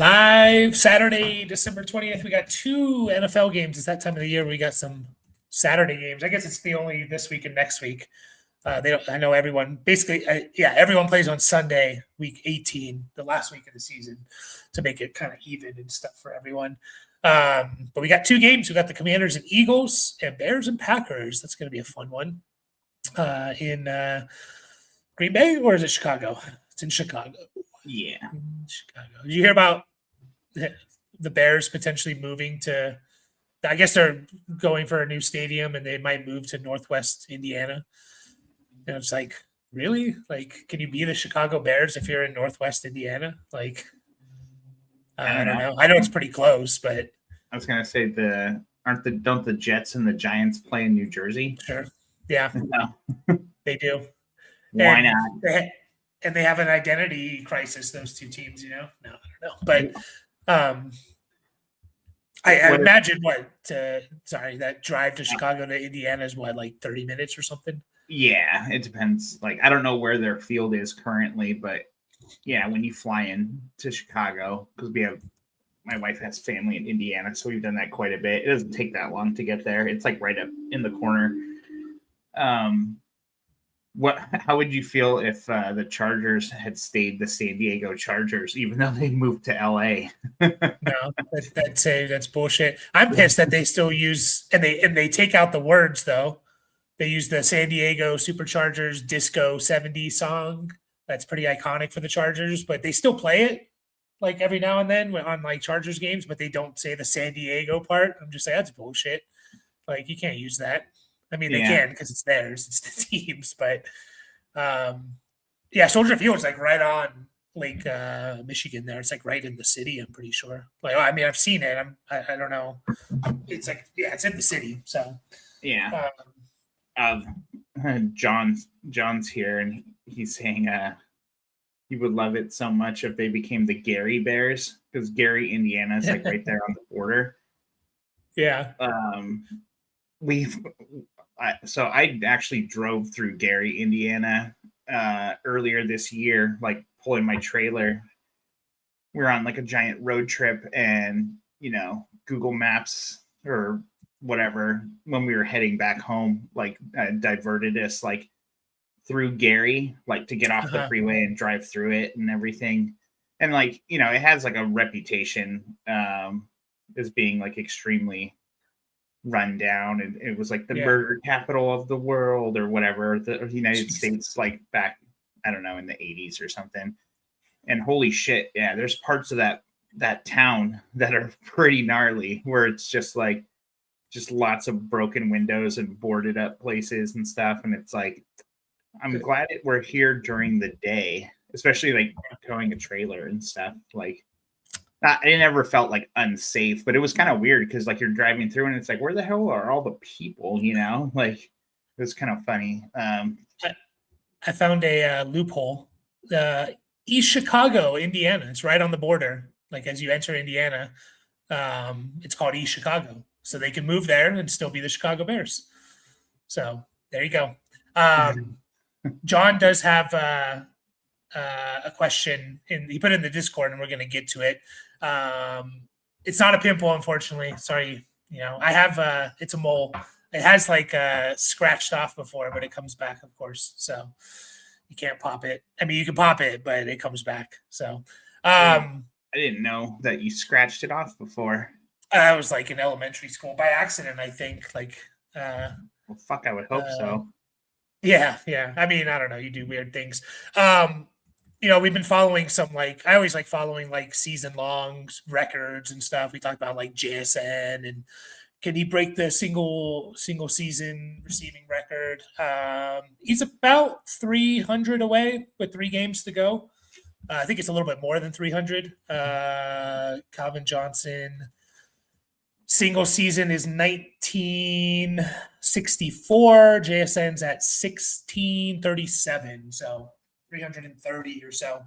Live Saturday, December 20th. We got two NFL games. It's that time of the year. We got some Saturday games. I guess it's the only this week and next week. They don't, I know everyone basically, everyone plays on Sunday, week 18, the last week of the season, to make it kind of even and stuff for everyone. But we got two games. We got the Commanders and Eagles and Bears and Packers. That's going to be a fun one. In Green Bay, or is it Chicago? It's in Chicago. Yeah. In Chicago. Did you hear about the Bears potentially moving to? I guess they're going for a new stadium, and they might move to Northwest Indiana. And it's like, really? Like, can you be the Chicago Bears if you're in Northwest Indiana? Like, I don't know. I know it's pretty close, but I was gonna say don't the Jets and the Giants play in New Jersey? Sure. Yeah. No. They do. Why not? And they have an identity crisis, those two teams, No, I don't know. But I imagine that drive to Chicago to Indiana is like 30 minutes or something? Yeah, it depends. Like, I don't know where their field is currently, but yeah, when you fly in to Chicago, because my wife has family in Indiana, so we've done that quite a bit. It doesn't take that long to get there. It's like right up in the corner. How would you feel if the Chargers had stayed the San Diego Chargers, even though they moved to LA? No, that's bullshit. I'm pissed that they still use and they take out the words though. They use the San Diego Superchargers Disco 70 song. That's pretty iconic for the Chargers, but they still play it like every now and then on like Chargers games, but they don't say the San Diego part. I'm just saying that's bullshit. Like, you can't use that. I mean, they can because it's theirs. It's the teams. But, Soldier Field is like right on Lake Michigan there. It's like right in the city, I'm pretty sure. Like, I mean, I've seen it. I don't know. It's like, it's in the city. So, yeah. John's here, and he's saying he would love it so much if they became the Gary Bears, because Gary, Indiana is like right there on the border. Yeah. So I actually drove through Gary, Indiana earlier this year, like pulling my trailer. We were on like a giant road trip, and Google Maps or whatever, when we were heading back home, like diverted us like through Gary, like to get off the freeway and drive through it and everything. And like, it has like a reputation as being like extremely run down, and it was like the burger capital of the world or whatever, the United States, like back, I don't know, in the 80s or something. And holy shit, yeah, there's parts of that town that are pretty gnarly, where it's just lots of broken windows and boarded up places and stuff. And it's like, I'm glad we're here during the day, especially like towing a trailer and stuff. Like, I never felt like unsafe, but it was kind of weird because like you're driving through and it's like, where the hell are all the people? Like, it was kind of funny. I found a loophole. East Chicago, Indiana. It's right on the border. Like, as you enter Indiana, it's called East Chicago. So they can move there and still be the Chicago Bears. So there you go. John does have a question, he put it in the Discord, and we're going to get to it. It's not a pimple, unfortunately. Sorry. I have it's a mole. It has like scratched off before, but it comes back, of course. So you can't pop it. I mean, you can pop it, but it comes back. So I didn't know that you scratched it off before. I was like in elementary school by accident, I think. Like, well, fuck, I would hope so. Yeah. I mean, I don't know. You do weird things. We've been following some, like, I always like following like season long records and stuff. We talked about like JSN and can he break the single season receiving record? He's about 300 away with 3 games to go. I think it's a little bit more than 300. Calvin Johnson single season is 1964. JSN's at 1637. So 330 or so.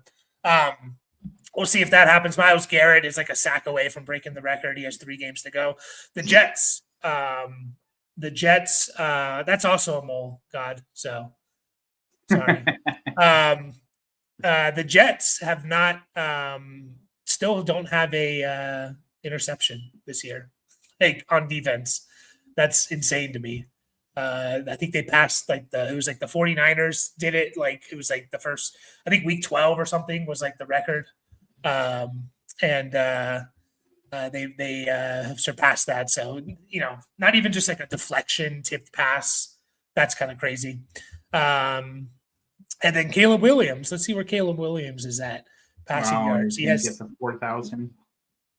We'll see if that happens. Myles Garrett is like a sack away from breaking the record. He has 3 games to go. The Jets, that's also a mole god. So sorry. The Jets have not still don't have a interception this year, like on defense. That's insane to me. I think they passed like it was like the 49ers did it. Like it was like the first, I think week 12 or something was like the record. And they have surpassed that. So, not even just like a deflection tipped pass. That's kind of crazy. And then Caleb Williams. Let's see where Caleb Williams is at passing yards. He has 4,000.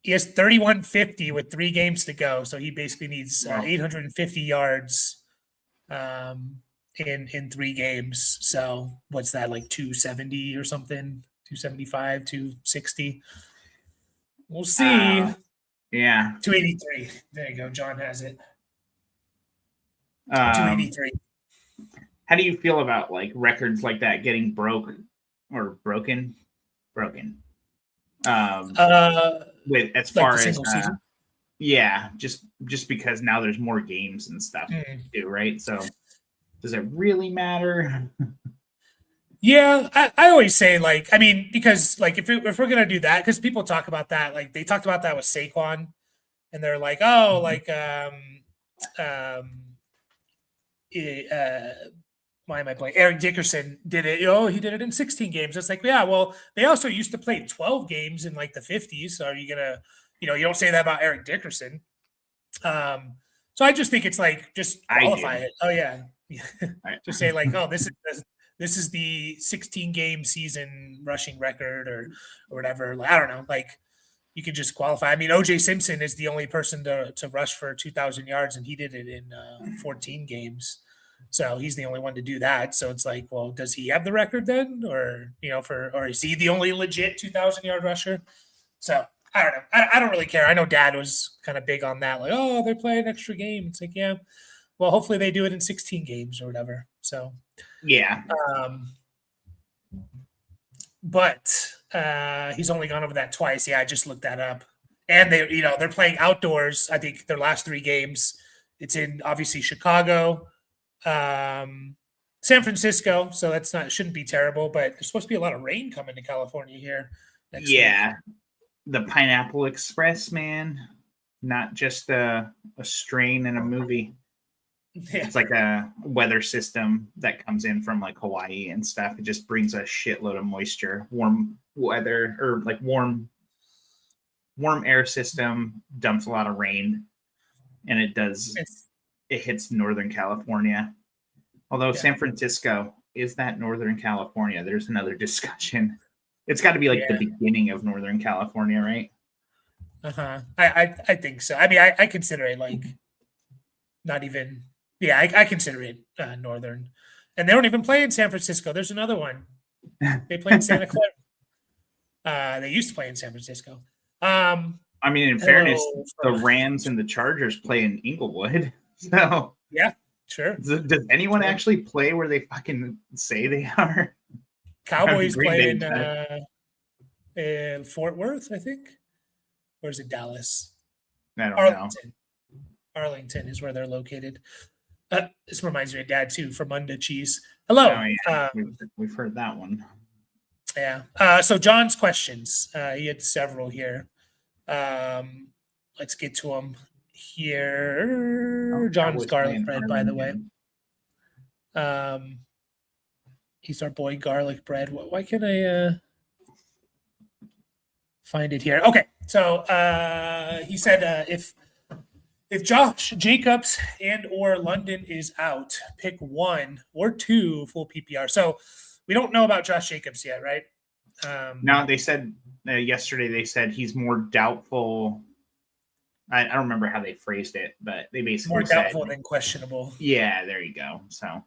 He has 3,150 with 3 games to go. So he basically needs 850 yards in 3 games. So what's that, like 270 or something? 275, 260. We'll see. Yeah. 283. There you go. John has it. 283. How do you feel about like records like that getting broken? With as far like as season? Yeah, just because now there's more games and stuff to do, right? So does it really matter? Yeah, I always say because if we're gonna do that, because people talk about that, like they talked about that with Saquon, and they're like, oh, why am I blanking? Eric Dickerson did it. He did it in 16 games. It's like, yeah, well, they also used to play 12 games in like the 50s. So are you gonna, you don't say that about Eric Dickerson. So I just think it's like just qualify it. Oh yeah, just say like, oh, this is the 16 game season rushing record or whatever. Like, I don't know. Like you could just qualify. I mean, OJ Simpson is the only person to rush for 2,000 yards, and he did it in 14 games. So he's the only one to do that. So it's like, well, does he have the record then, or or is he the only legit 2,000-yard rusher? So I don't know. I don't really care. I know Dad was kind of big on that. Like, oh, they're playing an extra game. It's like, yeah. Well, hopefully they do it in 16 games or whatever. So yeah. But he's only gone over that twice. Yeah, I just looked that up. And they're playing outdoors. I think their last 3 games. It's in obviously Chicago, San Francisco. So shouldn't be terrible. But there's supposed to be a lot of rain coming to California here next week. The Pineapple Express, man. Not just a strain in a movie. Yeah. It's like a weather system that comes in from like Hawaii and stuff. It just brings a shitload of moisture, warm weather, or like warm air system, dumps a lot of rain, and it hits Northern California. Although San Francisco, is that Northern California? There's another discussion. It's got to be like the beginning of Northern California, right? I think so. I mean, I consider it like not even. Yeah, I consider it northern, and they don't even play in San Francisco. There's another one. They play in Santa Clara. They used to play in San Francisco. I mean, in fairness, the Rams and the Chargers play in Inglewood. So yeah, sure. Does anyone actually play where they fucking say they are? Cowboys play in Fort Worth, I think, or is it Dallas? I don't know. Arlington is where they're located. This reminds me of Dad too, from Munda Cheese. Hello. Oh, yeah. We've heard that one. Yeah. So John's questions. He had several here. Let's get to them here. John's garlic bread, by the way. He's our boy garlic bread. Why can't I find it here? Okay. So he said if Josh Jacobs and or London is out, pick 1 or 2 full PPR. So we don't know about Josh Jacobs yet, right? No, they said yesterday. They said he's more doubtful. I don't remember how they phrased it, but they basically more doubtful than questionable. Yeah, there you go. So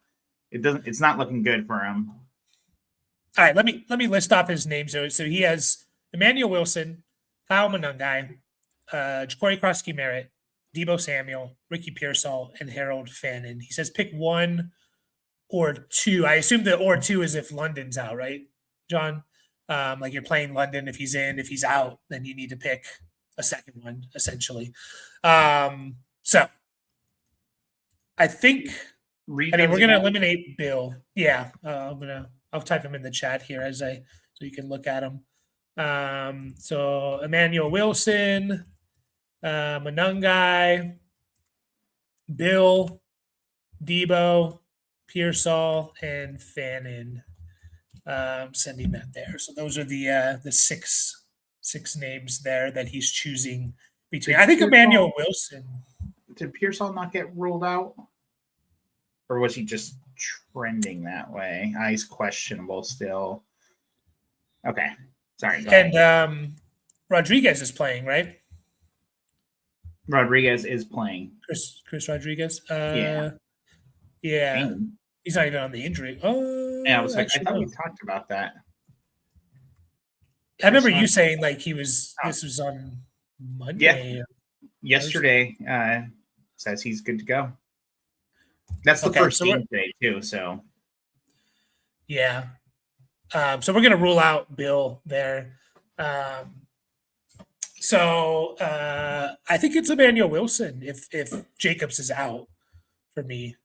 it's not looking good for him. All right, let me list off his names. So he has Emmanuel Wilson, Kyle Monangai, Ja'Cory Krosky-Merritt, Deebo Samuel, Ricky Pearsall, and Harold Fannin. He says pick 1 or 2. I assume the or 2 is if London's out, right, John? Like you're playing London. If he's in, if he's out, then you need to pick a second one, essentially. So I think we're going to eliminate Bill. Yeah, I'll type him in the chat here so you can look at him. So Emmanuel Wilson, Manungai, Bill, Debo, Pearsall, and Fannin. Sending that there. So those are the six names there that he's choosing between. I think Emmanuel Wilson. Did Pearsall not get ruled out? Or was he just trending that way? He's questionable still. Okay. Sorry. And Rodriguez is playing, right? Rodriguez is playing. Chris Rodriguez. Yeah. Dang. He's not even on the injury. Oh, yeah. I thought we talked about that. I remember you saying like he was. This was on Monday. Yeah. Yesterday, says he's good to go. That's the first game today too. So. Yeah. So we're gonna rule out Bill there. So I think it's Emmanuel Wilson if Jacobs is out for me.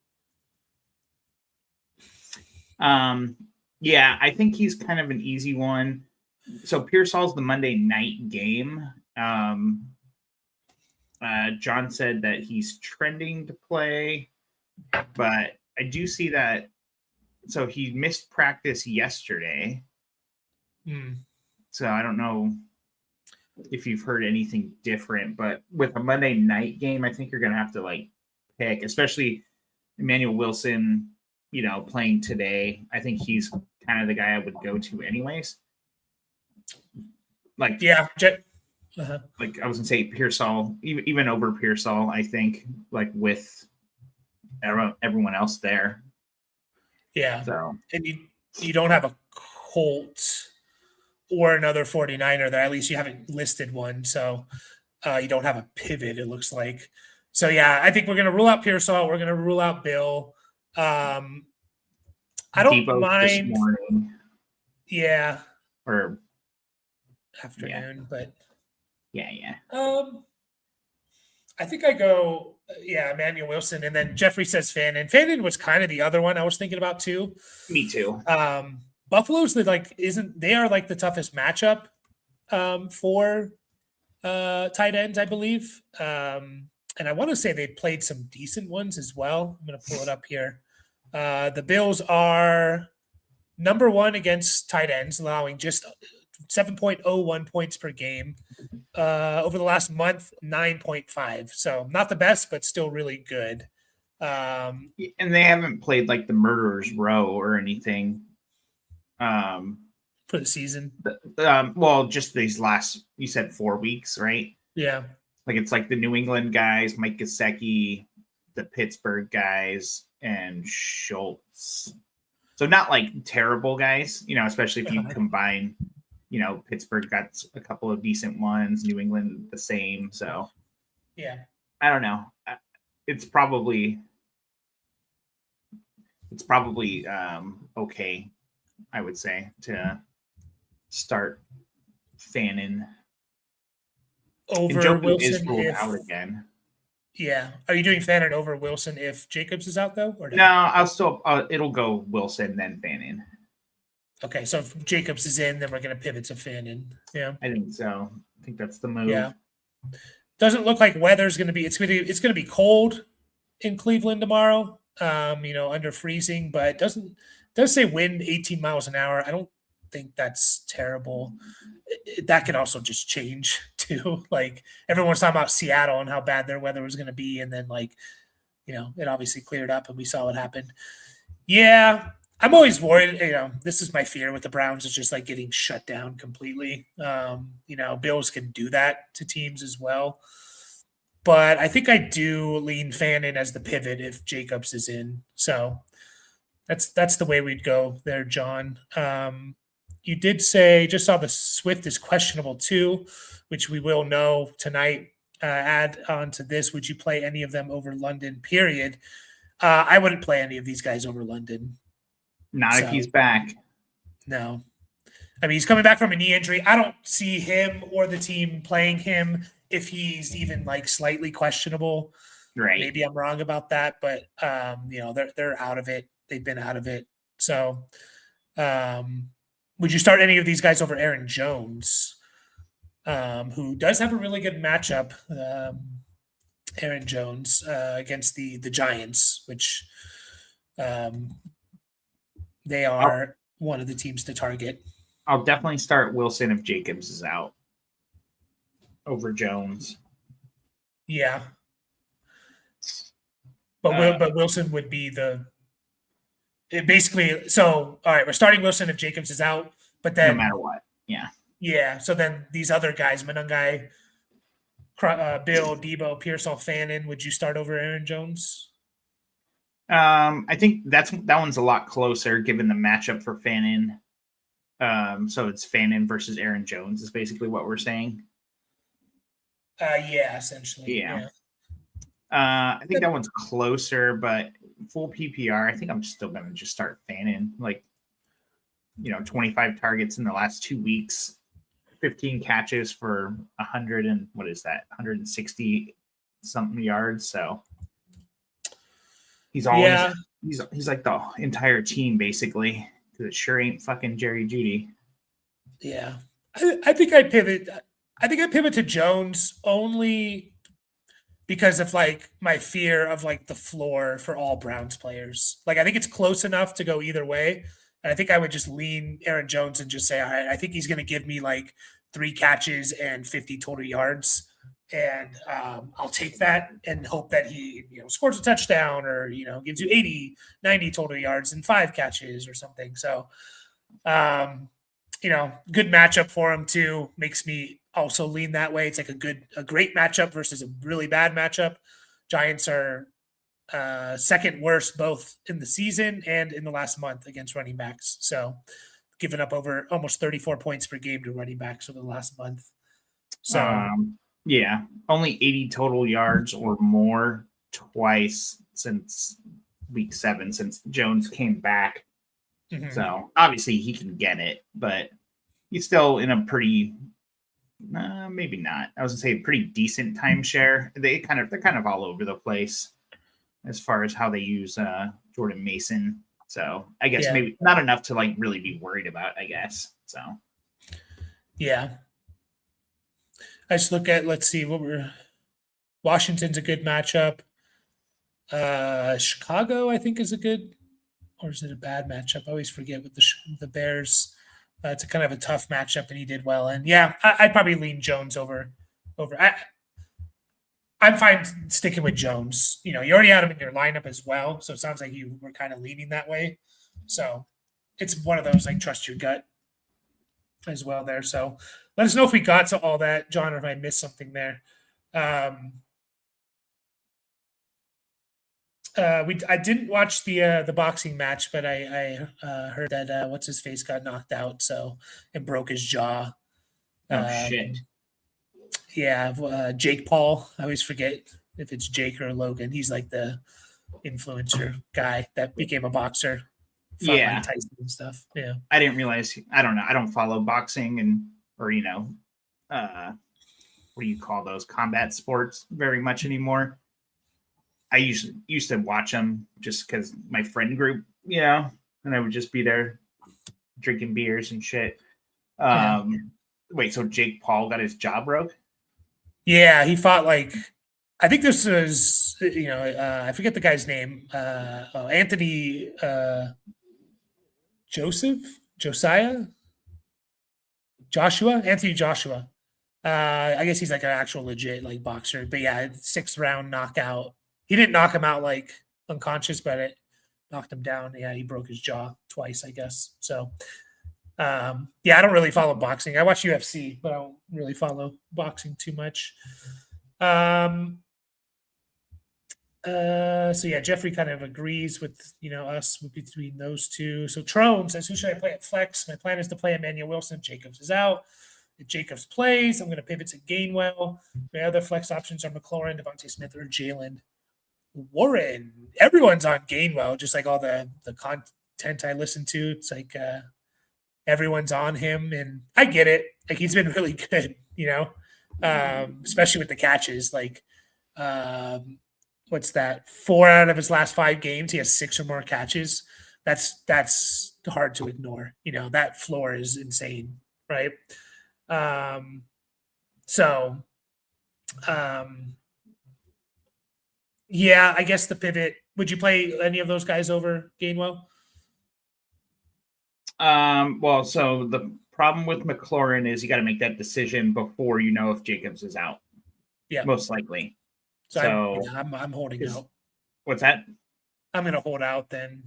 Yeah, I think he's kind of an easy one. So Pearsall's the Monday night game. John said that he's trending to play, but I do see that. So he missed practice yesterday. So I don't know if you've heard anything different, but with a Monday night game, I think you're going to have to like pick, especially Emmanuel Wilson, playing today. I think he's kind of the guy I would go to anyways. Like, yeah. Like I was gonna say Pearsall, even over Pearsall, I think, like with everyone else there. Yeah. So and you don't have a Colt or another 49er there. At least you haven't listed one. So you don't have a pivot, it looks like. So yeah, I think we're gonna rule out Pearsall. We're gonna rule out Bill. I don't Debo mind. This morning. Yeah. Or afternoon, but yeah. I think I go, Emmanuel Wilson, and then Jeffrey says Fannin. Fannin was kind of the other one I was thinking about too. Me too. Buffalo's they are like the toughest matchup for tight ends, I believe. And I want to say they played some decent ones as well. I'm going to pull it up here. The Bills are number one against tight ends, allowing just 7.01 points per game. Over the last month, 9.5. So not the best, but still really good. And they haven't played like the Murderer's Row or anything. For the season. Well, just these last, you said 4 weeks, right? Yeah. Like it's like the New England guys, Mike Gesicki, the Pittsburgh guys, and Schultz. So not like terrible guys, especially if you combine, Pittsburgh got a couple of decent ones, New England the same. So yeah, I don't know. It's probably okay, I would say, to start Fannin over Wilson is ruled out again. Yeah, are you doing Fannin over Wilson if Jacobs is out though? Or no, I'll still. It'll go Wilson then Fannin. Okay, so if Jacobs is in, then we're going to pivot to Fannin. Yeah, I think so. I think that's the move. Yeah, doesn't look like weather's going to be. It's going to be cold in Cleveland tomorrow. Under freezing, but it does say wind 18 miles an hour. I don't think that's terrible. That could also just change too. Like everyone's talking about Seattle and how bad their weather was going to be, and then it obviously cleared up and we saw what happened. Yeah. I'm always worried, this is my fear with the Browns is just like getting shut down completely. Bills can do that to teams as well. But I think I do lean Fannin as the pivot if Jacobs is in. So that's the way we'd go there, John. You did say, just saw the Swift is questionable too, which we will know tonight. Add on to this, would you play any of them over London, period? I wouldn't play any of these guys over London. Not if he's back. No. I mean, he's coming back from a knee injury. I don't see him or the team playing him if he's even like slightly questionable. Right. Maybe I'm wrong about that, but they're out of it. They've been out of it. So would you start any of these guys over Aaron Jones, who does have a really good matchup? Aaron Jones against the Giants, which they are one of the teams to target. I'll definitely start Wilson if Jacobs is out over Jones. Yeah, but Wilson would be basically. So all right, we're starting Wilson if Jacobs is out, but then no matter what, yeah. Yeah, so then these other guys, Manungai, Bill, Debo, Pearsall, Fannin, would you start over Aaron Jones? I think that one's a lot closer given the matchup for Fannin. So it's Fannin versus Aaron Jones is basically what we're saying. Yeah, essentially. Yeah. I think that one's closer, but full PPR, I think I'm still going to just start Fannin. 25 targets in the last 2 weeks, 15 catches for 100 and what is that? 160 something yards. So he's always he's like the entire team basically, because it sure ain't fucking Jerry Jeudy. Yeah, I think I'd pivot. I think I'd pivot to Jones only because of my fear of the floor for all Browns players. I think it's close enough to go either way. And I think I would just lean Aaron Jones and just say, all right, I think he's going to give me 3 catches and 50 total yards. And I'll take that and hope that he scores a touchdown or, gives you 80, 90 total yards and 5 catches or something. So, good matchup for him too. Makes me also lean that way. It's a great matchup versus a really bad matchup. Giants are second worst both in the season and in the last month against running backs. So giving up over almost 34 points per game to running backs over the last month. So yeah, only 80 total yards or more twice since week 7, since Jones came back. Mm-hmm. So obviously he can get it, but he's still in a pretty maybe not. I was gonna say pretty decent timeshare. They're kind of all over the place as far as how they use Jordan Mason. So I guess maybe not enough to really be worried about, I guess. So yeah. I just look at, let's see, Washington's a good matchup. Chicago, I think, is a good, or is it a bad matchup? I always forget with the Bears. It's a kind of a tough matchup, and he did well. And yeah, I'd probably lean Jones over. I'm fine sticking with Jones. You already had him in your lineup as well, so it sounds like you were kind of leaning that way. So it's one of those trust your gut as well there. So let us know if we got to all that, John, or if I missed something there. I didn't watch the boxing match, but I heard that what's his face got knocked out, so it broke his jaw. Oh shit. Yeah, Jake Paul. I always forget if it's Jake or Logan. He's the influencer guy that became a boxer. Yeah, Tyson and stuff. Yeah, I didn't realize. I don't know. I don't follow boxing or what do you call those, combat sports very much anymore. I used to watch them just because my friend group, and I would just be there drinking beers and shit. Wait, so Jake Paul got his jaw broke? Yeah, he fought I think this was, I forget the guy's name. Anthony Anthony Joshua. I guess he's an actual legit boxer. But yeah, 6th round knockout. He didn't knock him out unconscious, but it knocked him down. Yeah, he broke his jaw twice, I guess. So I don't really follow boxing. I watch UFC, but I don't really follow boxing too much. So yeah, Jeffrey kind of agrees with us between those two. So Trone says, who should I play at flex? My plan is to play Emmanuel Wilson. Jacobs is out. If Jacobs plays, I'm going to pivot to Gainwell. My other flex options are McLaurin, Devontae Smith, or Jalen Warren. Everyone's on Gainwell, just all the content I listen to. It's everyone's on him, and I get it. He's been really good, especially with the catches. What's that? 4 out of his last 5 games, he has 6 or more catches. that's hard to ignore. That floor is insane, right? Um, so, yeah, I guess the pivot. Would you play any of those guys over Gainwell? Well, so the problem with McLaurin is you got to make that decision before you know if Jacobs is out. Yeah, most likely. So I'm holding out. What's that? I'm going to hold out then.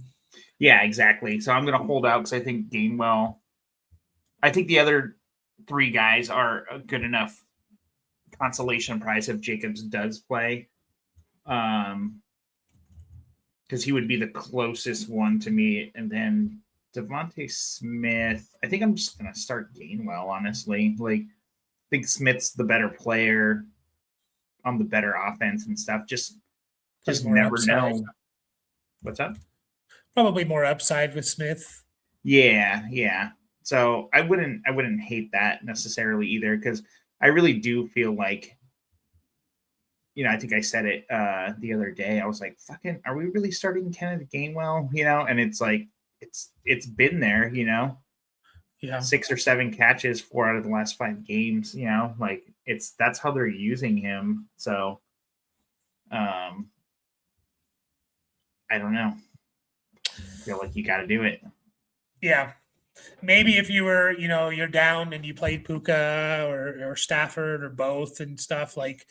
Yeah, exactly. So I'm going to hold out because I think Gainwell. I think the other three guys are a good enough consolation prize if Jacobs does play. Because he would be the closest one to me. And then Devontae Smith. I think I'm just going to start Gainwell, honestly. Like, I think Smith's the better player on the better offense and stuff. Just never upside. Know. What's up? Probably more upside with Smith. Yeah. So I wouldn't hate that necessarily either, because I really do feel like, I think I said it the other day. I was like, "Fucking, are we really starting Kenneth Gainwell?" And it's like it's been there. Yeah, 6 or 7 catches, 4 out of the last 5 games. Like that's how they're using him. So, I don't know. I feel like you got to do it. Yeah. Maybe if you were, you're down and you played Puka or Stafford or both and stuff, like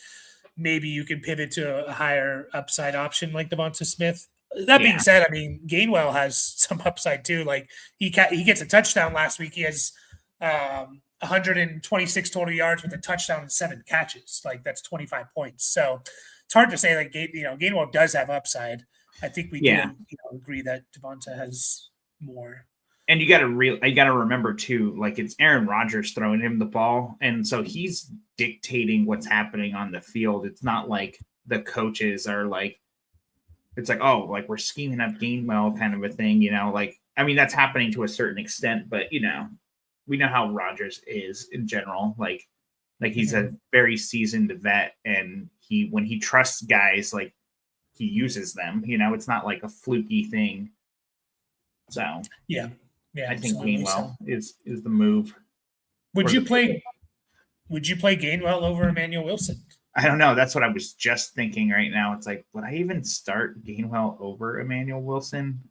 maybe you can pivot to a higher upside option like Devonta Smith. That being said, I mean, Gainwell has some upside too. Like he gets a touchdown last week. He has 126 total yards with a touchdown and 7 catches. Like that's 25 points. So it's hard to say like Gainwell does have upside. I think we do agree that Devonta has more. And you got to remember too, like it's Aaron Rodgers throwing him the ball, and so he's dictating what's happening on the field. It's not like the coaches are like, it's like, oh, like we're scheming up Gainwell kind of a thing, Like, I mean, that's happening to a certain extent, but we know how Rodgers is in general. Like he's a very seasoned vet, and when he trusts guys, like he uses them. It's not like a fluky thing. So yeah, I think Gainwell is the move. Would you play Gainwell over Emmanuel Wilson? I don't know. That's what I was just thinking right now. It's like, would I even start Gainwell over Emmanuel Wilson?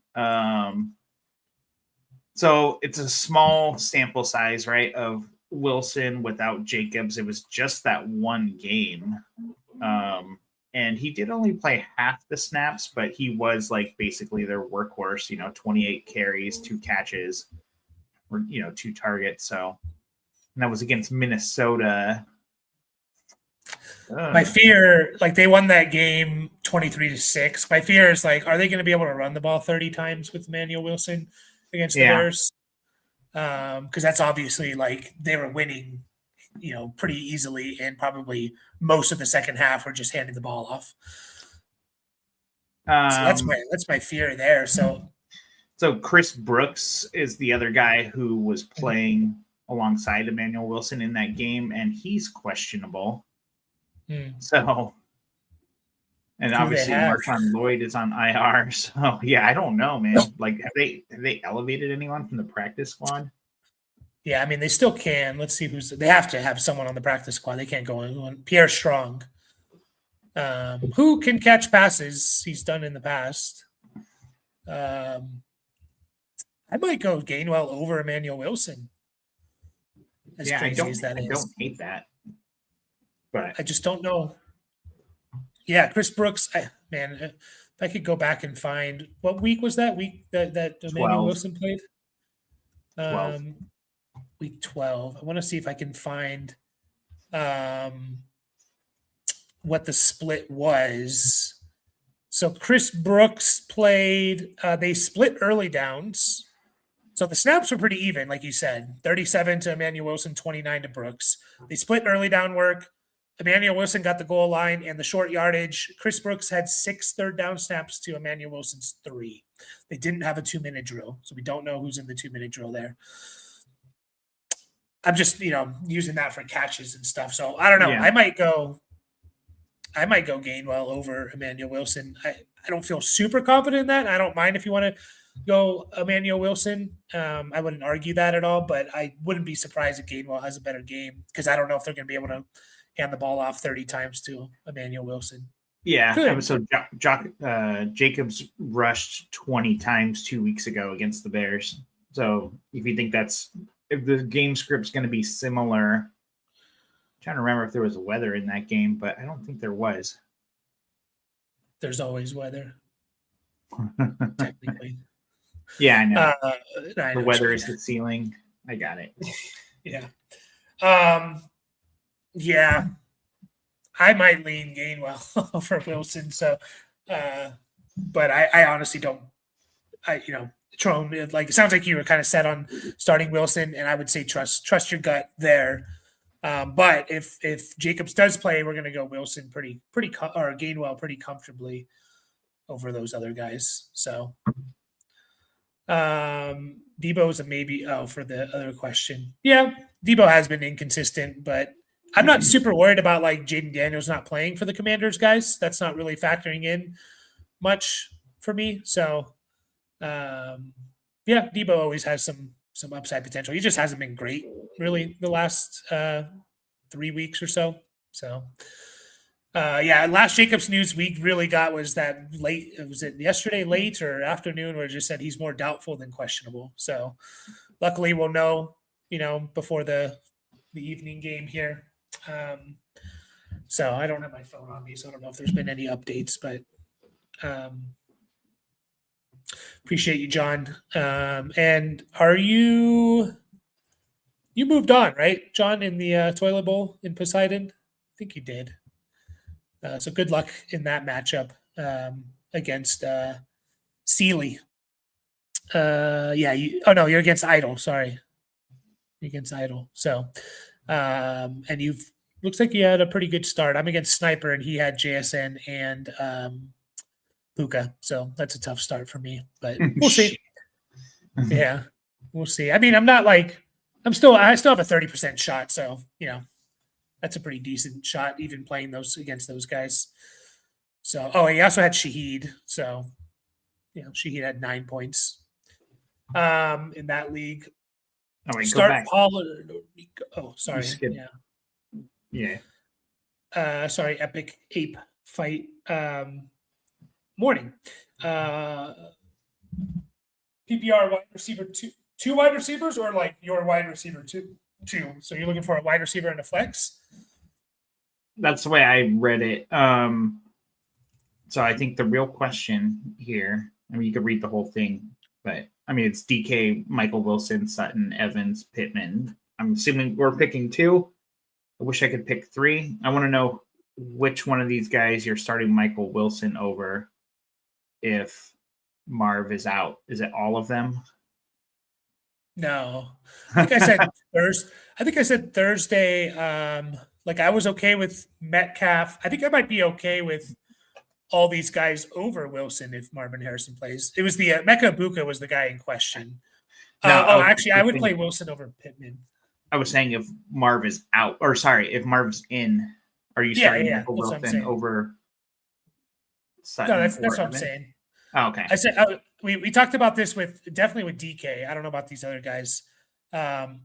So it's a small sample size, right, of Wilson without Jacobs. It was just that one game. And he did only play half the snaps, but he was like basically their workhorse, 28 carries, 2 catches, or, 2 targets. So, and that was against Minnesota. My fear, like they won that game 23-6. My fear is like, are they going to be able to run the ball 30 times with Emmanuel Wilson against the Bears? Because that's obviously like they were winning, pretty easily, and probably most of the second half were just handing the ball off. So that's my fear there. So Chris Brooks is the other guy who was playing alongside Emmanuel Wilson in that game, and he's questionable. So, and obviously Marshawn Lloyd is on IR. So yeah, I don't know, man. Like, have they elevated anyone from the practice squad? Yeah, I mean they still can. Let's see they have to have someone on the practice squad. They can't go on Pierre Strong, who can catch passes. He's done in the past. I might go Gainwell over Emmanuel Wilson. As crazy as that is. I don't hate that. But I just don't know. Yeah, Chris Brooks, if I could go back and find what week was that week that Emmanuel Wilson played? 12. Week 12. I want to see if I can find what the split was. So Chris Brooks played, they split early downs. So the snaps were pretty even, like you said, 37 to Emmanuel Wilson, 29 to Brooks. They split early down work. Emmanuel Wilson got the goal line and the short yardage. Chris Brooks had 6 third down snaps to Emmanuel Wilson's 3. They didn't have a 2-minute drill, so we don't know who's in the 2-minute drill there. I'm just, using that for catches and stuff. So I don't know. Yeah. I might go Gainwell over Emmanuel Wilson. I don't feel super confident in that. I don't mind if you want to go Emmanuel Wilson. I wouldn't argue that at all, but I wouldn't be surprised if Gainwell has a better game because I don't know if they're going to be able to hand the ball off 30 times to Emmanuel Wilson. Yeah. Good. So Jacobs rushed 20 times 2 weeks ago against the Bears. So if you think if the game script's going to be similar, I'm trying to remember if there was weather in that game, but I don't think there was. There's always weather. Technically. Yeah, I know. I The know weather is the ceiling. I got it. Yeah. Yeah. I might lean Gainwell over Wilson. So, but I honestly don't. Trone, like it sounds like you were kind of set on starting Wilson, and I would say trust your gut there. But if Jacobs does play, we're going to go Wilson or Gainwell pretty comfortably over those other guys. So, Debo's a maybe. Oh, for the other question, yeah, Debo has been inconsistent, but I'm not super worried about like Jaden Daniels not playing for the Commanders, guys. That's not really factoring in much for me. So, yeah, Debo always has some upside potential. He just hasn't been great really the last 3 weeks or so. So, yeah, last Jacobs news we really got was that late. Was it yesterday late or afternoon where it just said he's more doubtful than questionable. So, luckily we'll know, before the evening game here. So I don't have my phone on me, so I don't know if there's been any updates, but appreciate you, John. And are you moved on, right, John, in the toilet bowl in Poseidon? I think you did. So good luck in that matchup against Sealy. Yeah. You're against Idol. Sorry, you're against Idol. So, and looks like you had a pretty good start. I'm against Sniper, and he had JSN and Puka. So that's a tough start for me, but we'll see. Yeah, we'll see. I mean, I still have a 30% shot. So, that's a pretty decent shot, even playing those against those guys. So, he also had Shaheed. So, Shaheed had 9 points in that league. Oh, wait, Start go back. Pollard. Oh, sorry. Yeah. Sorry, Epic Ape Fight. Morning. PPR wide receiver two wide receivers, or like your wide receiver two. So you're looking for a wide receiver and a flex? That's the way I read it. So I think the real question here, I mean, you could read the whole thing, but I mean, it's DK, Michael Wilson, Sutton, Evans, Pittman. I'm assuming we're picking 2. I wish I could pick 3. I want to know which one of these guys you're starting Michael Wilson over if Marv is out. Is it all of them? No. I think I said Thursday. Like I was okay with Metcalf. I think I might be okay with all these guys over Wilson if Marvin Harrison plays. It was the Mecca Buka was the guy in question. Actually, I would play Wilson over Pittman. I was saying if Marv is out, or sorry, if Marv's in, are you starting Michael Wilson over Sutton? No, that's what I'm saying. Oh, okay. I said we talked about this definitely with DK. I don't know about these other guys. And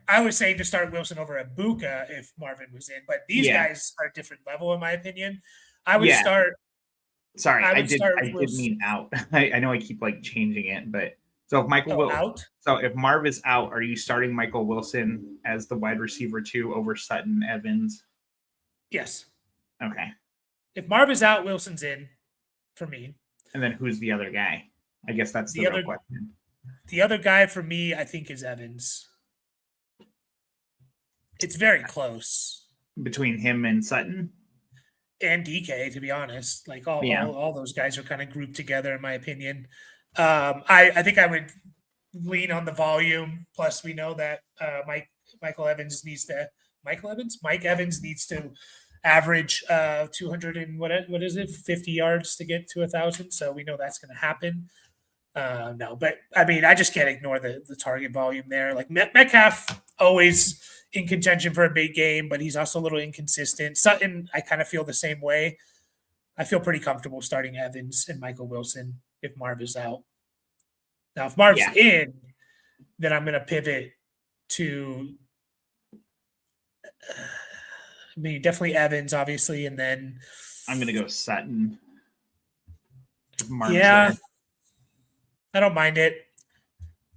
I was saying to start Wilson over Buka if Marvin was in, but these guys are a different level in my opinion. I would start. Sorry, I did mean out. I know I keep like changing it, but so if Michael out. So if Marv is out, are you starting Michael Wilson as the wide receiver 2 over Sutton, Evans? Yes. Okay. If Marv is out, Wilson's in for me. And then who's the other guy? I guess that's the real question. The other guy for me, I think, is Evans. It's very close between him and Sutton and DK. To be honest, like all those guys are kind of grouped together, in my opinion. I think I would lean on the volume. Plus, we know that Mike Evans needs to average 200 and what is it, 50 yards to get to 1,000. So we know that's going to happen. No, but I mean, I just can't ignore the target volume there. Like Metcalf always in contention for a big game, but he's also a little inconsistent. Sutton, I kind of feel the same way. I feel pretty comfortable starting Evans and Michael Wilson if Marv is out. Now, if Marv's Yeah. in, then I'm going to pivot to, I mean, definitely Evans, obviously, and then I'm gonna go Sutton. If Marv's yeah, there. I don't mind it.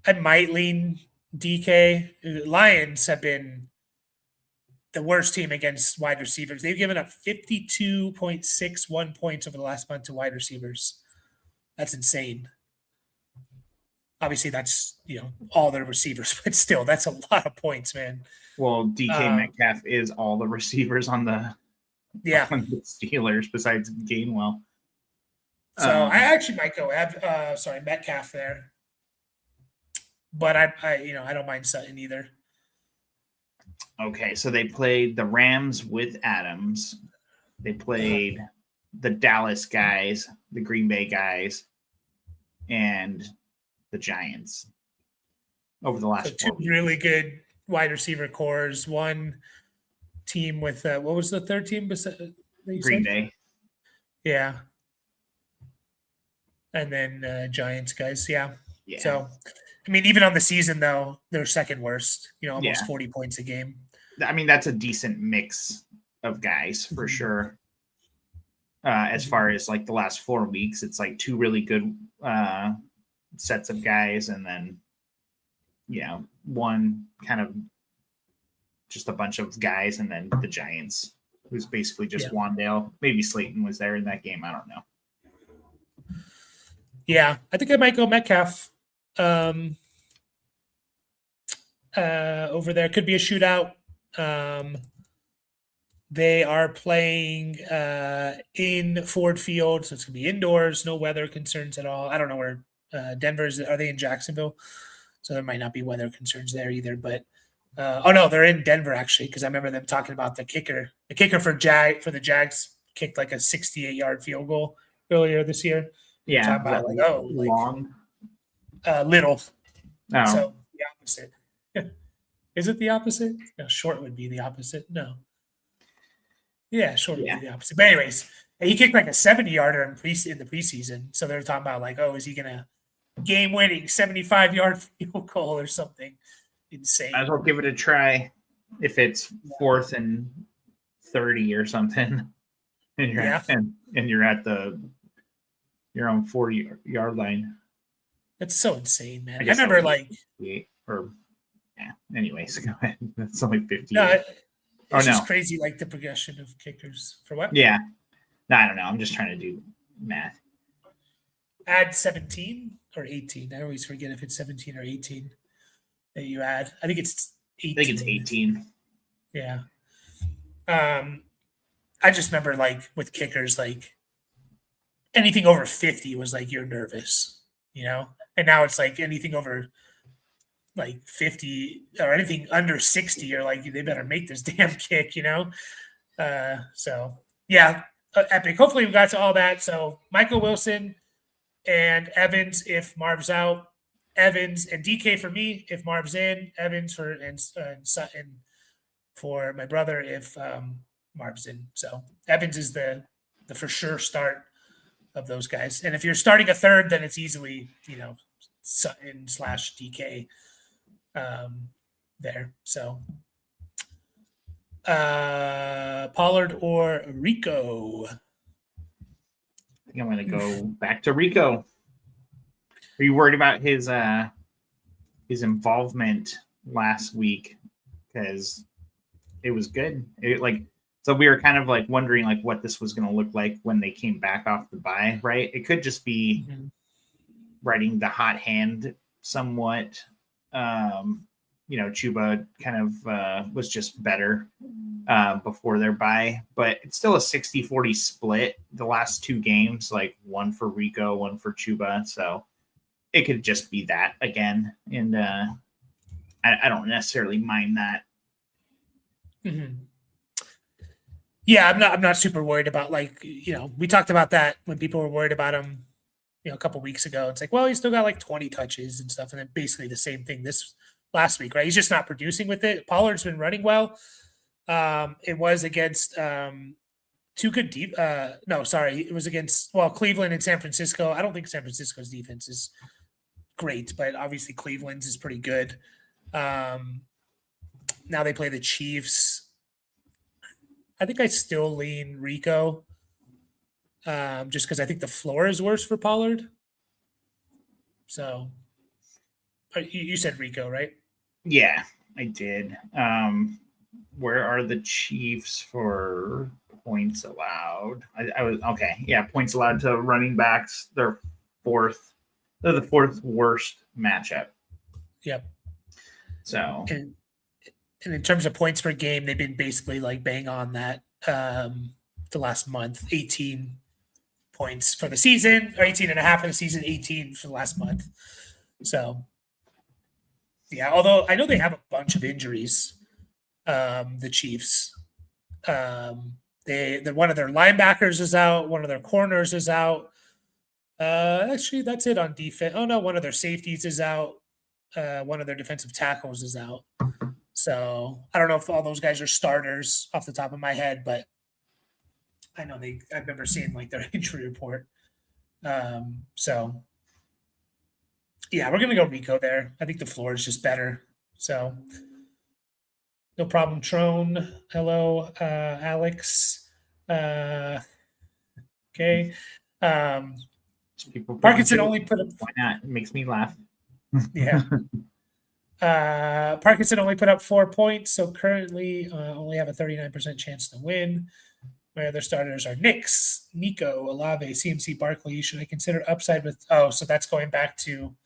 I might lean DK. Lions have been the worst team against wide receivers. They've given up 52.61 points over the last month to wide receivers. That's insane. Obviously, that's all their receivers, but still, that's a lot of points, man. Well, DK Metcalf is all the receivers on the Steelers besides Gainwell. So I actually might go Metcalf there, but I don't mind Sutton either. Okay, so they played the Rams with Adams. They played the Dallas guys, the Green Bay guys, and the Giants over the last 2 really good wide receiver cores. One team with what was the third team? Green Bay. Yeah. And then Giants guys. Yeah. So, I mean, even on the season, though, they're second worst, almost 40 points a game. I mean, that's a decent mix of guys for sure. As far as like the last 4 weeks, it's like 2 really good sets of guys, and then, one kind of just a bunch of guys, and then the Giants, who's basically just Wandale. Maybe Slayton was there in that game. I don't know. Yeah, I think I might go Metcalf over there. Could be a shootout. They are playing in Ford Field, so it's going to be indoors, no weather concerns at all. I don't know where Denver's. Are they in Jacksonville? So there might not be weather concerns there either. But no, they're in Denver actually, because I remember them talking about the kicker. The kicker for the Jags kicked like a 68-yard field goal earlier this year. Yeah, about long, little. Oh. So the opposite. Is it the opposite? No, short would be the opposite. No. Yeah, short would be the opposite. But anyways, he kicked like a 70-yarder in the preseason. So they're talking about like, is he gonna game-winning 75-yard field goal or something insane? Might as well give it a try if it's 4th and 30 or something, and you're at your own 40-yard line. That's so insane, man. I remember anyways, go ahead. That's only 50. No, it's just crazy, like the progression of kickers. For what? Yeah. No, I don't know. I'm just trying to do math. Add 17 or 18. I always forget if it's 17 or 18 that you add. I think it's 18. I think it's 18. Yeah. I just remember like with kickers, like anything over 50 was like you're nervous, and now it's like anything over like 50 or anything under 60, you're like, they better make this damn kick, So yeah, epic. Hopefully we got to all that. So Michael Wilson and Evans if Marv's out, Evans and DK for me if Marv's in, Evans and Sutton for my brother if Marv's in. So Evans is the for sure start of those guys. And if you're starting a third, then it's easily, Sutton / DK there. So Pollard or Rico? I think I'm going to go back to Rico. Are you worried about his involvement last week? Because it was good. So we were kind of like wondering like what this was going to look like when they came back off the bye, right? It could just be riding the hot hand somewhat. Chuba kind of was just better before their bye, but it's still a 60-40 split the last 2 games, like one for Rico, one for Chuba. So it could just be that again. And I don't necessarily mind that. Mm-hmm. Yeah, I'm not super worried about we talked about that when people were worried about him, a couple weeks ago. It's like, well, he's still got like 20 touches and stuff, and then basically the same thing this last week, right? He's just not producing with it. Pollard's been running well. It was against 2 good deep. It was against Cleveland and San Francisco. I don't think San Francisco's defense is great, but obviously Cleveland's is pretty good. Now they play the Chiefs. I think I still lean Rico, just because I think the floor is worse for Pollard. So you said Rico, right? Yeah, I did. Where are the Chiefs for points allowed? I was okay. Yeah, points allowed to running backs. They're fourth. They're the fourth worst matchup. Yep. So and in terms of points per game, they've been basically like bang on that the last month, 18 points for the season, or 18 and a half for the season, 18 for the last month. So yeah, although I know they have a bunch of injuries, the Chiefs. They one of their linebackers is out, one of their corners is out. Actually, that's it on defense. Oh no, one of their safeties is out. One of their defensive tackles is out. So I don't know if all those guys are starters off the top of my head, but I know I remember seeing like their injury report. So yeah, we're gonna go Rico there. I think the floor is just better. So no problem, Trone. Hello, Alex. Okay. Parkinson only put up. Why not? It makes me laugh. Yeah. Parkinson only put up 4 points, so currently only have a 39% chance to win. My other starters are Knicks, Nico, Olave, CMC, Barkley. Should I consider upside with? Oh, so that's going back to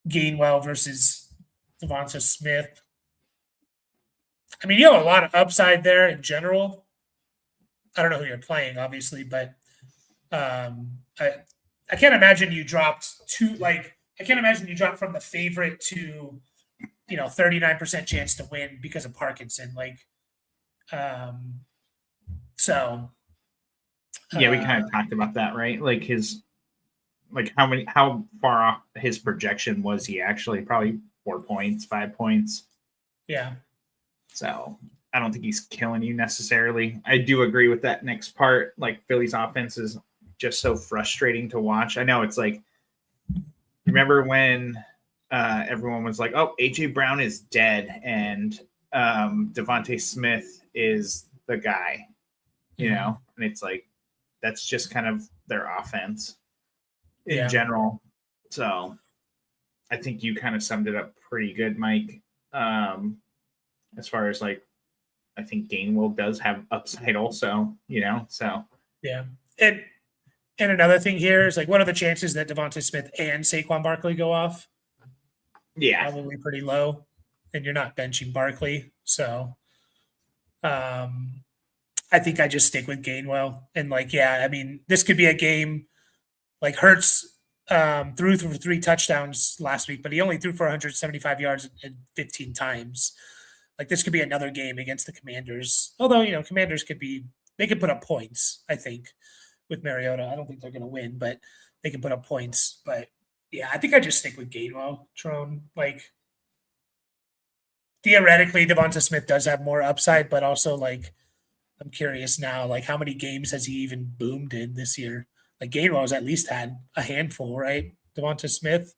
Gainwell versus Devonta Smith. I mean, you have a lot of upside there in general. I don't know who you're playing, obviously, but I can't imagine you dropped I can't imagine you dropped from the favorite to 39% chance to win because of Parkinson. So yeah, we kind of talked about that, right? Like how far off his projection was he actually? Probably 4 points, 5 points. Yeah. So I don't think he's killing you necessarily. I do agree with that next part. Like Philly's offense is just so frustrating to watch. I know it's like, remember when everyone was like, "Oh, AJ Brown is dead and Devonta Smith is the guy," and it's like that's just kind of their offense in general. So I think you kind of summed it up pretty good, Mike. As far as like, I think Gainwell does have upside also, so yeah. And another thing here is like, what are the chances that Devonta Smith and Saquon Barkley go off? Yeah, probably pretty low, and you're not benching Barkley, so I think I just stick with Gainwell. And I mean, this could be a game like Hurts threw for 3 touchdowns last week, but he only threw for 175 yards and 15 times. Like this could be another game against the Commanders. Although, Commanders they could put up points, I think, with Mariota. I don't think they're going to win, but they can put up points. But yeah, I think I just stick with Gainwell, Trone. Like theoretically, Devonta Smith does have more upside, but also I'm curious now, like how many games has he even boomed in this year? Like Gainwell's at least had a handful, right? Devonta Smith.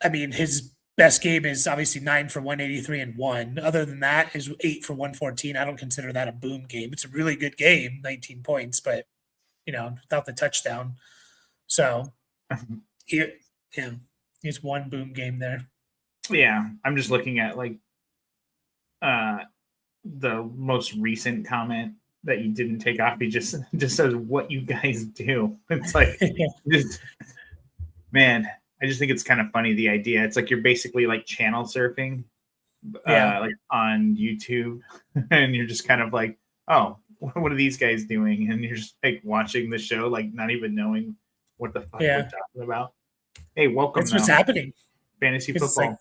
I mean, his best game is obviously 9 for 183 and 1. Other than that, is 8 for 114. I don't consider that a boom game. It's a really good game, 19 points, but without the touchdown. So it's one boom game there. Yeah, I'm just looking at the most recent comment that you didn't take off. He just says what you guys do. It's like, man, I just think it's kind of funny, the idea. It's like you're basically like channel surfing like on YouTube, and you're just kind of like, oh, what are these guys doing? And you're just like watching the show, like not even knowing what the fuck we're talking about. Hey, welcome. That's what's happening. Fantasy football.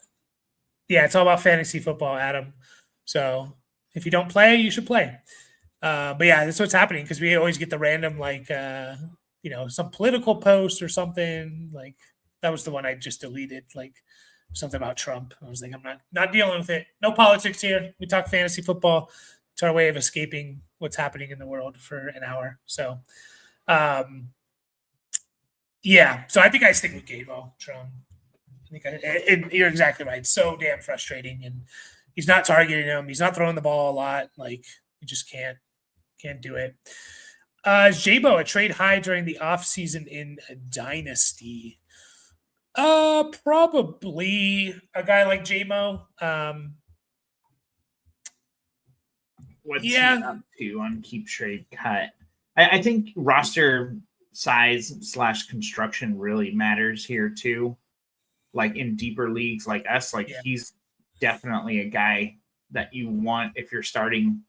It's all about fantasy football, Adam. So if you don't play, you should play. But yeah, that's what's happening, because we always get the random some political post or something. Like that was the one I just deleted, like something about Trump. I was like, I'm not dealing with it. No politics here. We talk fantasy football. It's our way of escaping what's happening in the world for an hour. So Yeah, so I think I stick with Gabo. And you're exactly right. So damn frustrating, and he's not targeting him. He's not throwing the ball a lot. Like you just can't do it. Jabo, a trade high during the offseason in a dynasty. Probably a guy like JMO. What's he Yeah, up to on keep trade cut? I think roster size / construction really matters here too. Like in deeper leagues like us, like yeah, he's definitely a guy that you want if you're starting,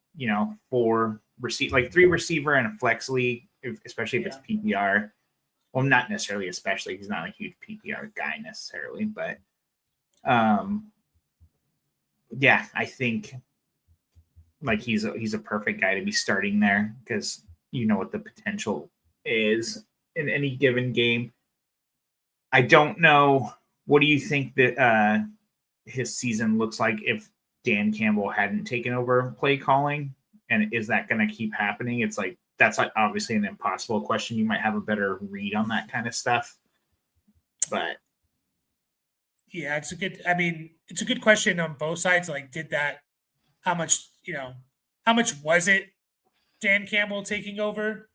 four like 3 receiver and a flex league, especially if it's PPR. Well, not necessarily, especially he's not a huge PPR guy necessarily, but yeah, I think like he's a perfect guy to be starting there because you know what the potential is in any given game. I don't know. What do you think that his season looks like if Dan Campbell hadn't taken over play calling? And is that going to keep happening? It's like that's like obviously an impossible question. You might have a better read on that kind of stuff, but yeah, it's a good question on both sides. Like, did that? How much? How much was it? Dan Campbell taking over,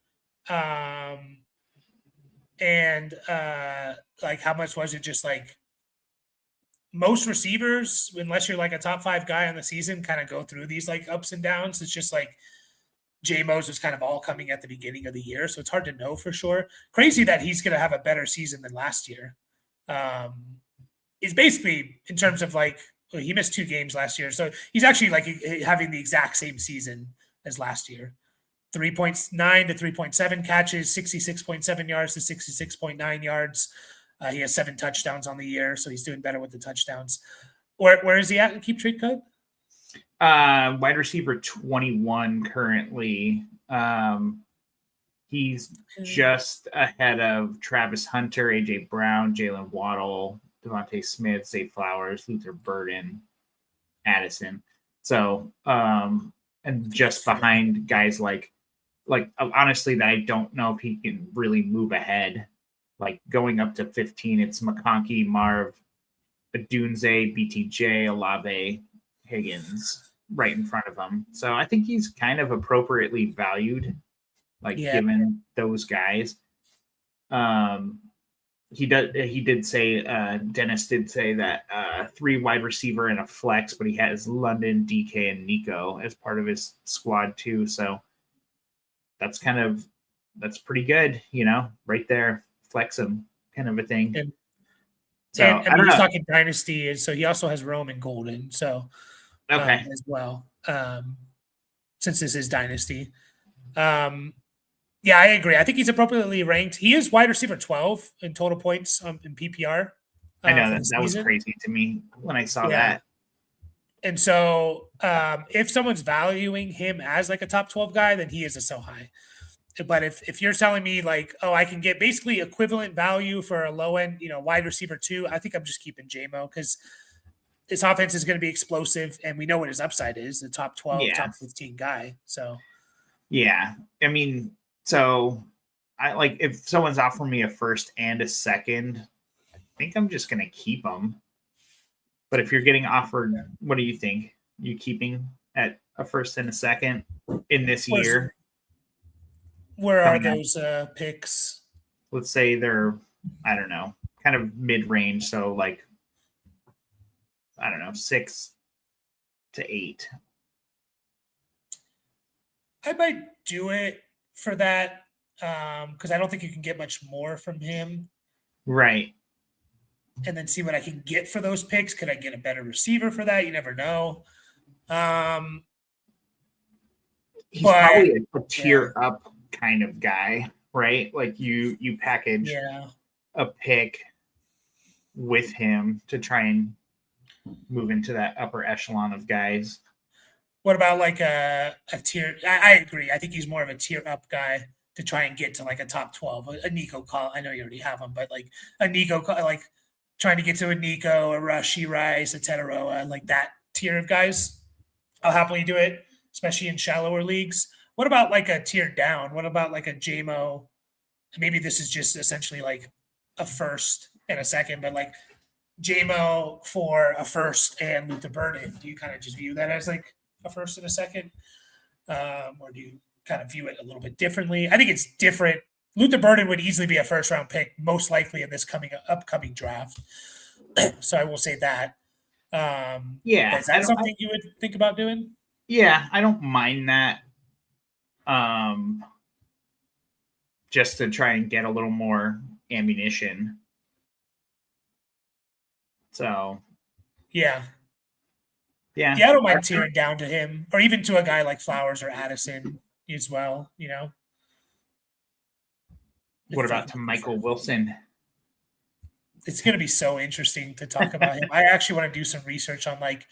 and like how much was it just like most receivers, unless you're like a top 5 guy on the season, kind of go through these like ups and downs. It's just like JMO's was kind of all coming at the beginning of the year, so it's hard to know for sure. Crazy that he's going to have a better season than last year. Is basically in terms of like he missed 2 games last year, so he's actually like having the exact same season as last year. 3.9 to 3.7 catches, 66.7 yards to 66.9 yards. He has 7 touchdowns on the year, so he's doing better with the touchdowns. Where is he at? Keep trade cut? Wide receiver 21 currently. He's just ahead of Travis Hunter, AJ Brown, Jalen Waddle, Devontae Smith, Zay Flowers, Luther Burden, Addison. So, and just behind guys like honestly, that I don't know if he can really move ahead. Like going up to 15, it's McConkey, Marv, Adunze, BTJ, Olave, Higgins right in front of him. So I think he's kind of appropriately valued, given those guys. He did say Dennis did say that 3 wide receiver and a flex, but he has London, DK, and Nico as part of his squad too. So that's pretty good, right there. Flex him kind of a thing. And I mean, he's talking dynasty, and so he also has Rome and Golden, so okay, as well. Since this is dynasty, yeah, I agree. I think he's appropriately ranked. He is wide receiver 12 in total points in PPR. I know that was crazy to me when I saw that. And so, if someone's valuing him as like a top 12 guy, then he is so high. But if you're telling me like, oh, I can get basically equivalent value for a low end, wide receiver 2, I think I'm just keeping JMO because this offense is going to be explosive, and we know what his upside is, the top 12, top 15 guy. So, yeah, I mean, so I like if someone's offering me a first and a second, I think I'm just going to keep them. But if you're getting offered, what do you think? You keeping at a first and a second in this year? Where are those picks? Let's say they're, I don't know, kind of mid-range. So like, I don't know, 6 to 8. I might do it for that because I don't think you can get much more from him. Right. And then see what I can get for those picks. Could I get a better receiver for that? You never know. He's probably a tier up kind of guy, right? Like you package a pick with him to try and move into that upper echelon of guys. What about like a tier? I agree. I think he's more of a tier up guy to try and get to like a top 12. A Nico call. I know you already have him, but like a Nico, like trying to get to a Nico, a Rashi Rice, a Tetaroa, like that tier of guys. I'll happily do it, especially in shallower leagues. What about like a tier down? What about like a JMO? Maybe this is just essentially like a first and a second, but like JMO for a first and Luther Burden, do you kind of just view that as like a first and a second? Or do you kind of view it a little bit differently? I think it's different. Luther Burden would easily be a first round pick, most likely in this upcoming draft. So I will say that. Yeah, is that something you would think about doing? Yeah, I don't mind that. Just to try and get a little more ammunition. So Yeah. Yeah, I don't mind tearing down to him, or even to a guy like Flowers or Addison as well. What about to Michael Wilson? It's going to be so interesting to talk about him. I actually want to do some research on like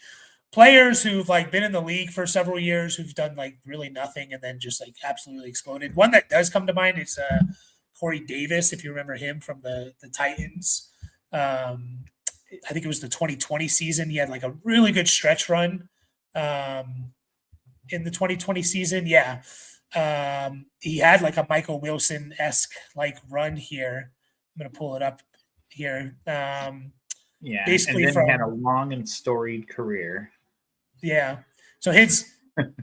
players who've like been in the league for several years who've done like really nothing and then just like absolutely exploded. One that does come to mind is Corey Davis, if you remember him from the Titans. I think it was the 2020 season. He had like a really good stretch run in the 2020 season. Yeah. He had like a Michael Wilson-esque like run here. I'm going to pull it up here. Basically and then he had a long and storied career. Yeah. So his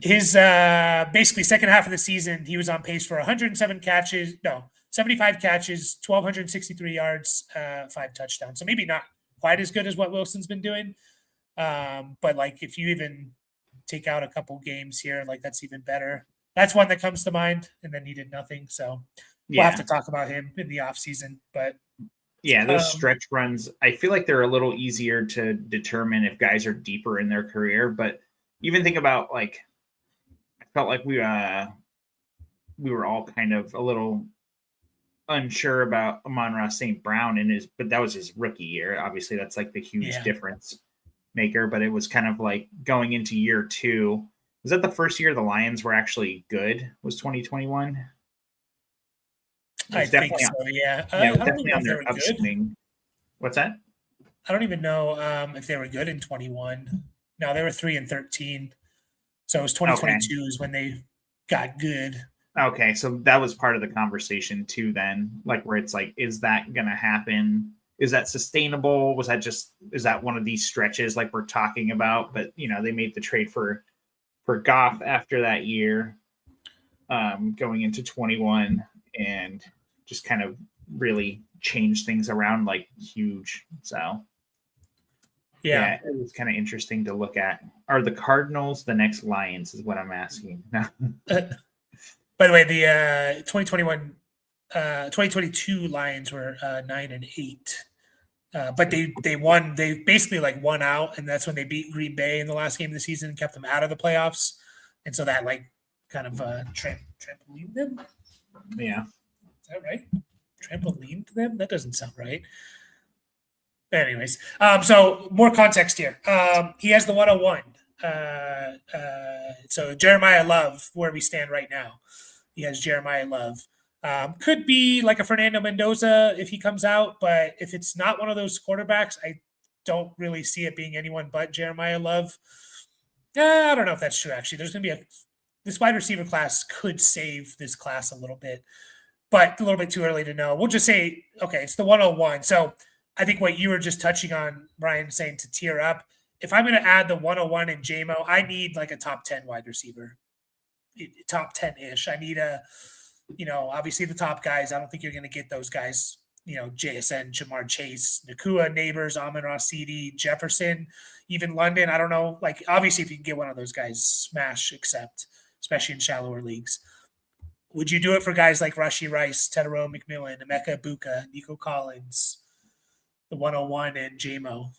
basically second half of the season, he was on pace for 75 catches, 1,263 yards, 5 touchdowns. So maybe not quite as good as what Wilson's been doing. But like if you even take out a couple games here, like that's even better. That's one that comes to mind, and then he did nothing. So we'll have to talk about him in the offseason. But those stretch runs, I feel like they're a little easier to determine if guys are deeper in their career. But even think about like, I felt like we were all kind of a little unsure about Amon-Ra St. Brown but that was his rookie year. Obviously, that's like the huge difference maker. But it was kind of like going into year 2. Was that the first year the Lions were actually good? Was 2021? I think so. Yeah, definitely on their upswing. What's that? I don't even know if they were good in 21. No, they were 3-13. So it was 2022 is when they got good. Okay, so that was part of the conversation too. Then, like, where it's like, is that going to happen? Is that sustainable? Is that one of these stretches like we're talking about? But they made the trade for Goff after that year, going into 21, and just kind of really changed things around like huge. So yeah, it was kind of interesting to look at. Are the Cardinals the next Lions is what I'm asking. By the way, the 2022 Lions were 9-8. But they won. They basically like won out, and that's when they beat Green Bay in the last game of the season and kept them out of the playoffs. And so that like kind of trampolined them. Yeah, is that right? Trampolined them? That doesn't sound right. Anyways, so more context here. He has the 101. So Jeremiah Love, where we stand right now, he has Jeremiah Love. Could be like a Fernando Mendoza if he comes out, but if it's not one of those quarterbacks, I don't really see it being anyone but Jeremiah Love. I don't know if that's true, actually. There's going to be this wide receiver class could save this class a little bit, but a little bit too early to know. We'll just say, okay, it's the 101. So I think what you were just touching on, Brian, saying to tier up, if I'm going to add the 101 in JMO, I need like a top 10 wide receiver, top 10-ish. I need obviously the top guys. I don't think you're going to get those guys, JSN, Jamar Chase, Nakua, Neighbors, Amon-Ra CD, Jefferson, even London. I don't know. Like, obviously, if you can get one of those guys, smash, especially in shallower leagues. Would you do it for guys like Rashee Rice, Tedero McMillan, Emeka Ibuka, Nico Collins, the 101, and JMO?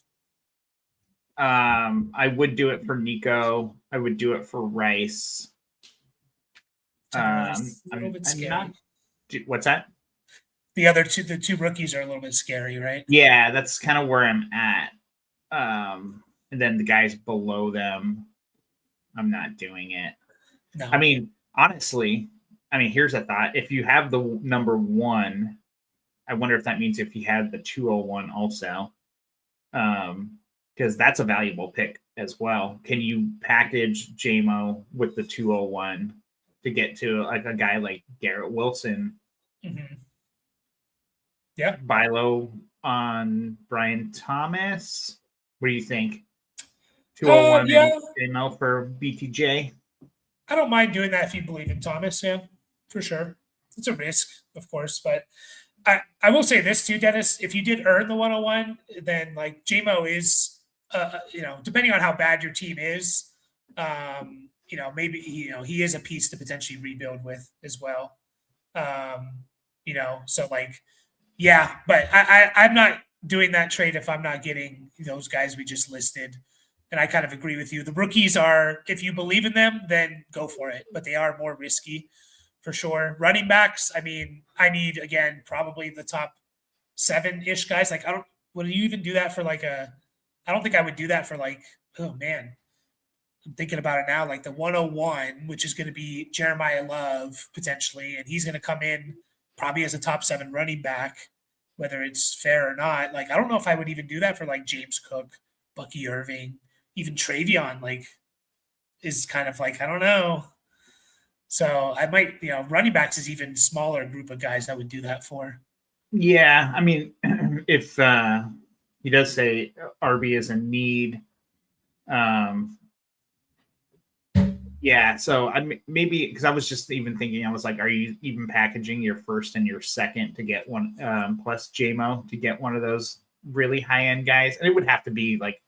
I would do it for Nico. I would do it for Rice. A little bit scary. What's that? The two rookies are a little bit scary, right? Yeah, that's kind of where I'm at. And then the guys below them, I'm not doing it. No. I mean, honestly, here's a thought. If you have the number 1, I wonder if that means if you had the 201 also. Because that's a valuable pick as well. Can you package JMO with the 201 to get to like a guy like Garrett Wilson? Mm-hmm. Yeah. Buy low on Brian Thomas. What do you think? 201 Yeah. and ML for BTJ. I don't mind doing that if you believe in Thomas. Yeah, for sure. It's a risk, of course, but I will say this too, Dennis. If you did earn the 101, then like JMO is, depending on how bad your team is, maybe he is a piece to potentially rebuild with as well. So like, yeah, but I'm not doing that trade if I'm not getting those guys we just listed. And I kind of agree with you. The rookies are, if you believe in them, then go for it. But they are more risky for sure. Running backs, I mean, I need again probably the top 7-ish guys. Like would you even do that for like I don't think I would do that for like, oh man, I'm thinking about it now, like the 101, which is going to be Jeremiah Love potentially, and he's going to come in probably as a top 7 running back, whether it's fair or not. Like, I don't know if I would even do that for like James Cook, Bucky Irving, even Travion, like, is kind of like, I don't know. So I might, running backs is even smaller group of guys I would do that for. Yeah, I mean, if he does say RB is a need, yeah. So maybe because I was just even thinking, I was like, are you even packaging your first and your second to get one plus JMO to get one of those really high end guys? And it would have to be like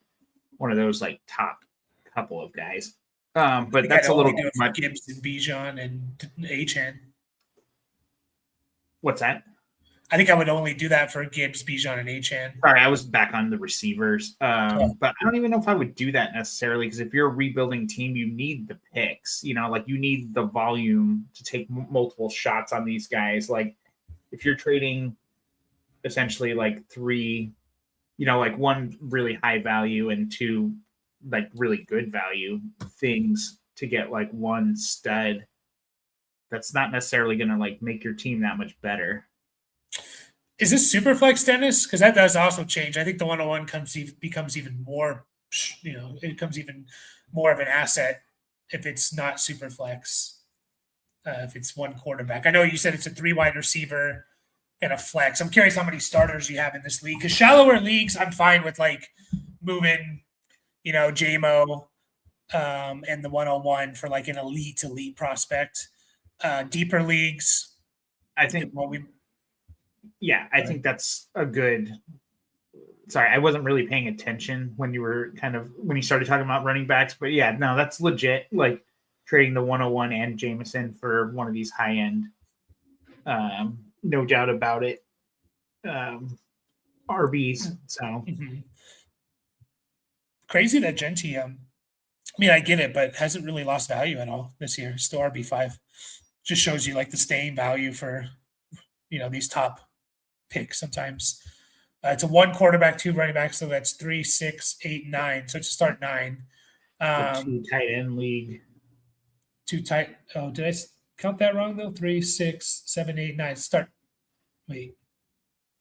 one of those like top couple of guys. But that's a little too much. Gibbs and Bijan and Achane. What's that? I think I would only do that for Gibbs, Bijan, and Achane. Sorry, I was back on the receivers. But I don't even know if I would do that necessarily because if you're a rebuilding team, you need the picks. Like you need the volume to take multiple shots on these guys. Like if you're trading essentially like 3, like 1 really high value and 2 like really good value things to get like 1 stud, that's not necessarily going to like make your team that much better. Is this super flex, Dennis? Because that does also change. I think the 101 becomes even more, it becomes even more of an asset if it's not super flex. If it's 1 quarterback, I know you said it's a 3 wide receiver and a flex. I'm curious how many starters you have in this league. Because shallower leagues, I'm fine with like moving, JMO and the 101 for like an elite prospect. Deeper leagues, I think. I think that's a good. Sorry, I wasn't really paying attention when you started talking about running backs, but yeah, no, that's legit. Like trading the 101 and Jameson for one of these high end, no doubt about it. RBs. So crazy that Genty. I mean, I get it, but hasn't really lost value at all this year. Still RB5. Just shows you like the staying value for these top picks sometimes. It's a 1 quarterback, 2 running backs, so that's 3, 6, 8, 9. So it's a start 9. 2 tight end league. 2 tight. Oh, did I count that wrong though? 3, 6, 7, 8, 9. Start. Wait.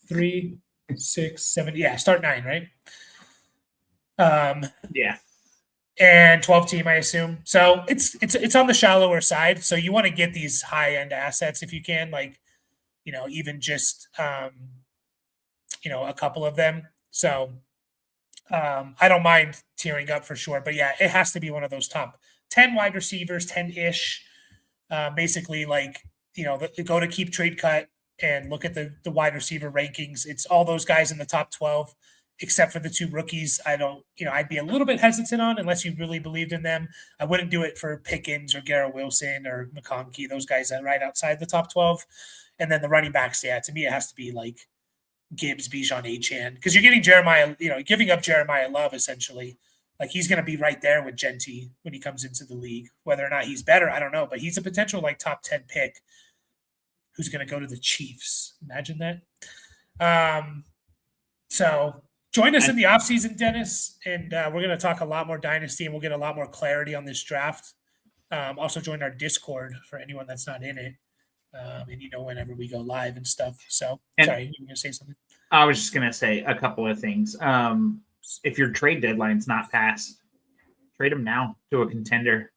3, 6, 7. Yeah, start 9, right? Yeah. And 12 team, I assume. So it's on the shallower side. So you want to get these high end assets if you can, like, even just a couple of them. So I don't mind tearing up for sure. But yeah, it has to be one of those top 10 wide receivers, 10-ish. Basically, like, go to Keep Trade Cut and look at the wide receiver rankings. It's all those guys in the top 12. Except for the 2 rookies, I don't, I'd be a little bit hesitant on unless you really believed in them. I wouldn't do it for Pickens or Garrett Wilson or McConkey, those guys that are right outside the top 12. And then the running backs, yeah, to me, it has to be like Gibbs, Bijan, Achane, because you're getting Jeremiah, giving up Jeremiah Love essentially. Like he's going to be right there with Genty when he comes into the league. Whether or not he's better, I don't know, but he's a potential like top 10 pick who's going to go to the Chiefs. Imagine that. So join us in the offseason, Dennis, and we're going to talk a lot more Dynasty, and we'll get a lot more clarity on this draft. Also join our Discord for anyone that's not in it. And whenever we go live and stuff. So sorry, you were going to say something? I was just going to say a couple of things. If your trade deadline's not passed, trade them now to a contender.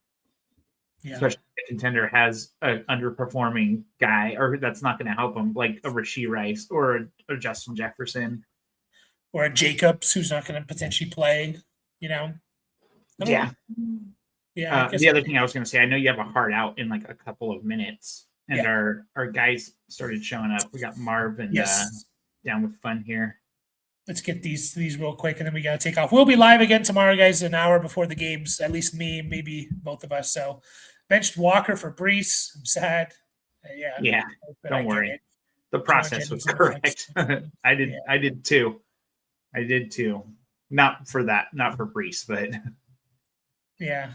Yeah. especially if the contender has an underperforming guy, or that's not going to help him, like a Rashee Rice or a Justin Jefferson. Or a Jacobs who's not going to potentially play, you know. I don't Yeah. know. Yeah, I guess The other thing I was going to say, I know you have a hard out in like a couple of minutes, and Yeah. our guys started showing up. We got Marv and yes. Down with Fun here. Let's get these real quick, and then we got to take off. We'll be live again tomorrow, guys, an hour before the games. At least me, maybe both of us. So, benched Walker for Brees. I'm sad. Yeah, but don't I get worry. it. The process was correct. I did too. I did too. Not for Brees, but yeah.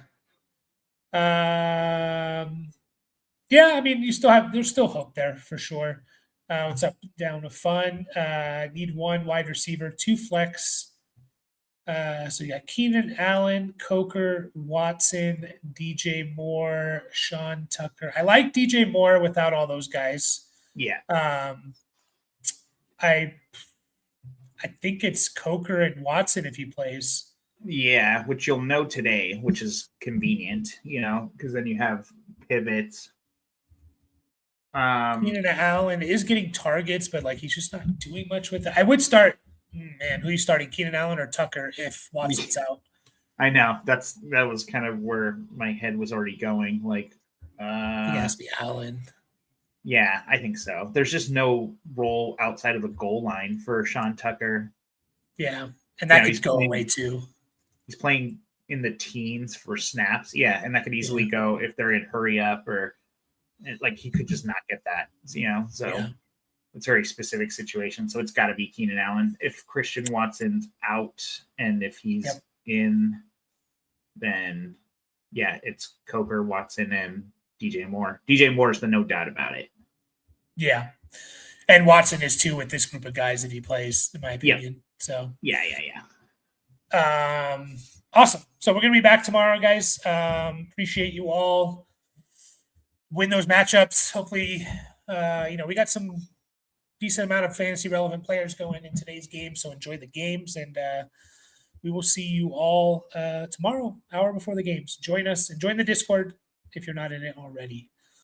Yeah, I mean, there's still hope there for sure. What's up? Down with Fun. Need one wide receiver, 2 flex. So you got Keenan Allen, Coker, Watson, DJ Moore, Sean Tucker. I like DJ Moore without all those guys. yeah. I think it's Coker and Watson if he plays. Yeah, which you'll know today, which is convenient, because then you have pivots. Keenan Allen is getting targets, but like he's just not doing much with it. I would start, man, who are you starting, Keenan Allen or Tucker if Watson's out? I know that was kind of where my head was already going. Like, it has to be Allen. Yeah, I think so. There's just no role outside of the goal line for Sean Tucker. Yeah, and that could go away too. He's playing in the teens for snaps. Yeah, and that could easily go if they're in hurry up or like he could just not get that. So it's a very specific situation. So it's got to be Keenan Allen. If Christian Watson's out and if he's in, then it's Coker, Watson, and DJ Moore. DJ Moore is the no doubt about it. Yeah. And Watson is too with this group of guys if he plays, in my opinion. Yep. So yeah. Awesome. So we're gonna be back tomorrow, guys. Appreciate you all. Win those matchups. Hopefully, we got some decent amount of fantasy relevant players going in today's game. So enjoy the games, and we will see you all tomorrow, hour before the games. Join us and join the Discord if you're not in it already.